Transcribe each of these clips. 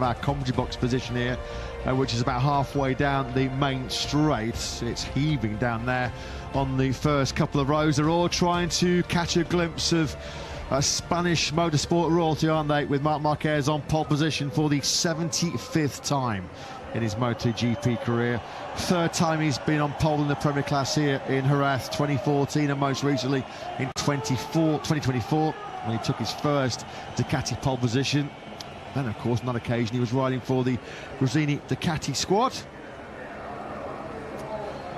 of our commentary box position here, which is about halfway down the main straight. It's heaving down there on the first couple of rows. They're all trying to catch a glimpse of Spanish motorsport royalty, aren't they, with Marc Marquez on pole position for the 75th time in his MotoGP career. Third time he's been on pole in the Premier Class here in Jerez, 2014, and most recently in 2024 when he took his first Ducati pole position. Then, of course, on that occasion he was riding for the Gresini Ducati squad.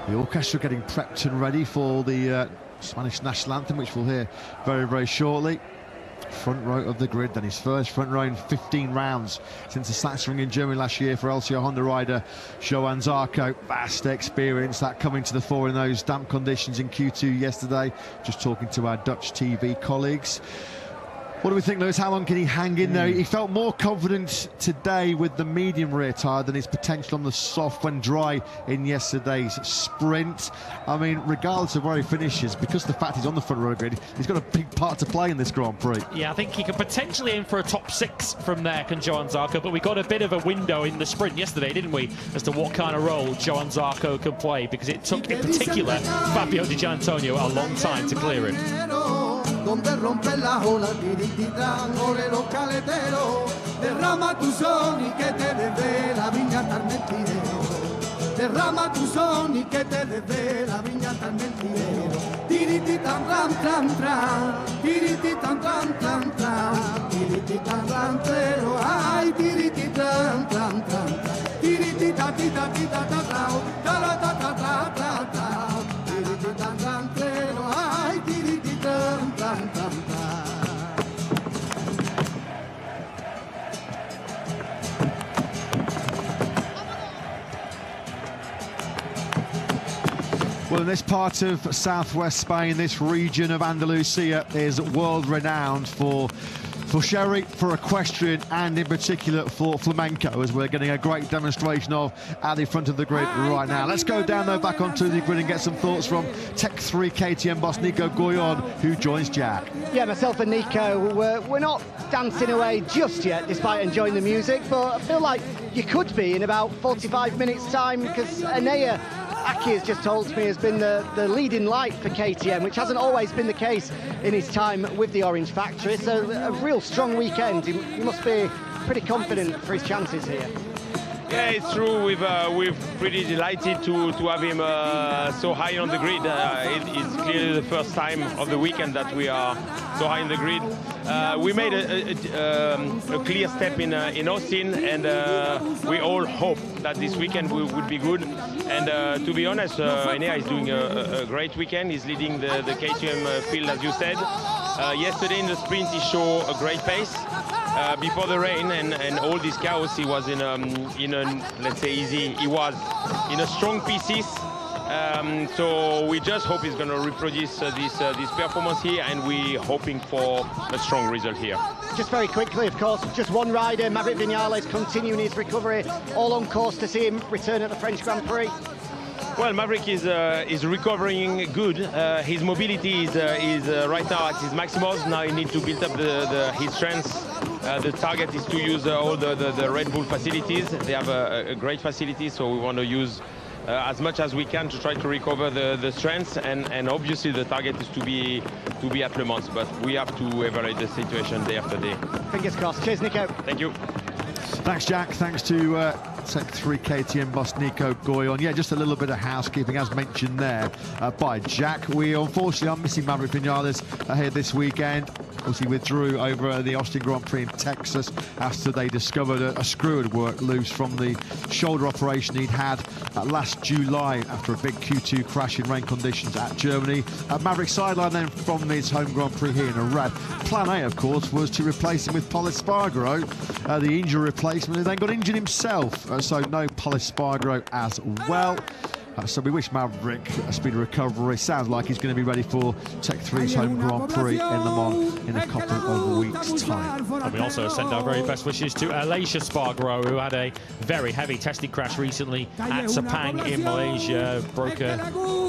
The orchestra getting prepped and ready for the Spanish national anthem, which we'll hear very, very shortly. Front row of the grid, then his first front row in 15 rounds since the Sachsenring in Germany last year for LCR Honda rider Johann Zarco. Vast experience, that coming to the fore in those damp conditions in Q2 yesterday. Just talking to our Dutch TV colleagues. What do we think, Lewis? How long can he hang in there? He felt more confident today with the medium rear tyre than his potential on the soft when dry in yesterday's sprint. I mean, regardless of where he finishes, because of the fact he's on the front row grid, he's got a big part to play in this Grand Prix. Yeah, I think he could potentially aim for a top 6 from there, can Johann Zarco, but we got a bit of a window in the sprint yesterday, didn't we, as to what kind of role Johann Zarco could play, because it took, in particular, Fabio Di Giannantonio a long time to clear him. Donde rompe la ola, tiritita, olero caletero, derrama tu son y que te debe la viña tarmentinero, derrama tu son y que te debe la viña tarmentinero, tiritita, tram, tram, tram, tiritita, tram, tram, tram, tiritita, tram, tram, ay, tiritita, tram, tram, tiritita, tita, tita, ta, ta, ta, ta, ta, ta, ta, ta, tiritita, tram, tram, ay, tiritita, tram, tram, tram. Well, in this part of southwest Spain, this region of Andalusia is world-renowned for sherry, for equestrian, and in particular for flamenco, as we're getting a great demonstration of at the front of the grid right now. Let's go down, though, back onto the grid and get some thoughts from Tech 3 KTM boss Nico Goyon, who joins Jack. Yeah, myself and Nico, we're not dancing away just yet, despite enjoying the music, but I feel like you could be in about 45 minutes' time, because Anea Aki has just told me has been the leading light for KTM, which hasn't always been the case in his time with the Orange Factory. So a real strong weekend. He must be pretty confident for his chances here. Yeah, it's true. We're pretty delighted to have him so high on the grid. It's clearly the first time of the weekend that we are so high in the grid. We made a clear step in Austin, and we all hope that this weekend would be good. And to be honest, Enea is doing a great weekend. He's leading the KTM field, as you said. Yesterday in the sprint, he showed a great pace. Before the rain and all this chaos, he was in a let's say he was in a strong pieces. So we just hope he's going to reproduce this performance here, and we're hoping for a strong result here. Just very quickly, of course, just one rider, Maverick Vinales, continuing his recovery, all on course to see him return at the French Grand Prix. Well, Maverick is recovering good. His mobility is right now at his maximum. Now he needs to build up his strengths. The target is to use all the Red Bull facilities. They have a great facility, so we want to use as much as we can to try to recover the strengths. And obviously the target is to be at Le Mans, but we have to evaluate the situation day after day. Fingers crossed. Cheers, Nico. Thank you. Thanks, Jack. Thanks to Tech 3 KTM boss Nico Goyon. Yeah, just a little bit of housekeeping, as mentioned there by Jack. We unfortunately are missing Maverick Vinales here this weekend. Obviously withdrew over the Austin Grand Prix in Texas after they discovered a screw had worked loose from the shoulder operation he'd had last July after a big Q2 crash in rain conditions at Germany. Maverick sidelined then from his home Grand Prix here in Jerez. Plan A, of course, was to replace him with Pol Espargaro, the injury replacement, and then got injured himself. So no Pol Espargaro as well. So we wish Maverick a speedy recovery. Sounds like he's going to be ready for Tech 3's home Grand Prix in Le Mans in a couple of weeks' time. And we also send our very best wishes to Alicia Spargaro, who had a very heavy testing crash recently at Sepang in Malaysia. Broke a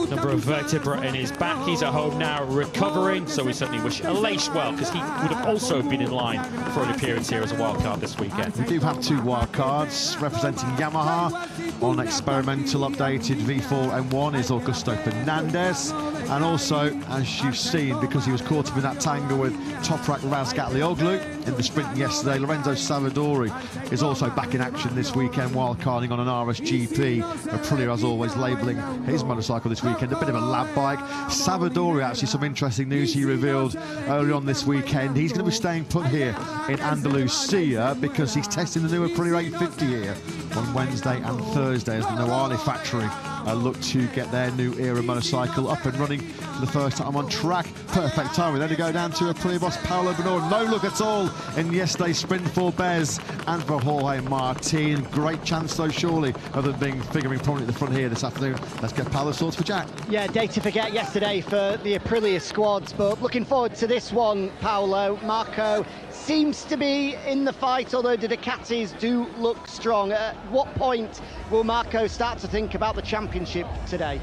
number of vertebrae in his back. He's at home now recovering, so we certainly wish Alicia well, because he would have also been in line for an appearance here as a wildcard this weekend. We do have 2 wildcards representing Yamaha. On experimental updated V4 M1 is Augusto Fernandez, and also, as you've seen, because he was caught up in that tangle with Toprak Razgatlioglu in the sprint yesterday, Lorenzo Savadori is also back in action this weekend, wildcarding on an RSGP. Aprilia, as always, labelling his motorcycle this weekend a bit of a lab bike. Savadori, actually, some interesting news he revealed early on this weekend. He's going to be staying put here in Andalusia because he's testing the new Aprilia 850 here on Wednesday and Thursday as the Noale factory look to get their new era motorcycle up and running for the first time on track. Perfect timing then to go down to Aprilia boss Paolo Bonor. No look at all in yesterday's sprint for Bez and for Jorge Martin. Great chance though, surely, of them figuring prominently at the front here this afternoon. Let's get Paolo's thoughts for Jack. Yeah, day to forget yesterday for the Aprilia squads, but looking forward to this one, Paolo. Marco seems to be in the fight, although the Ducatis do look strong. At what point will Marco start to think about the championship today?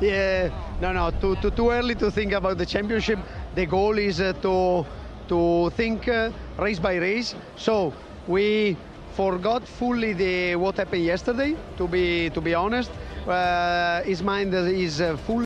Yeah, no, too early to think about the championship. The goal is to think race by race. So we forgot fully what happened yesterday. To be honest, his mind is full.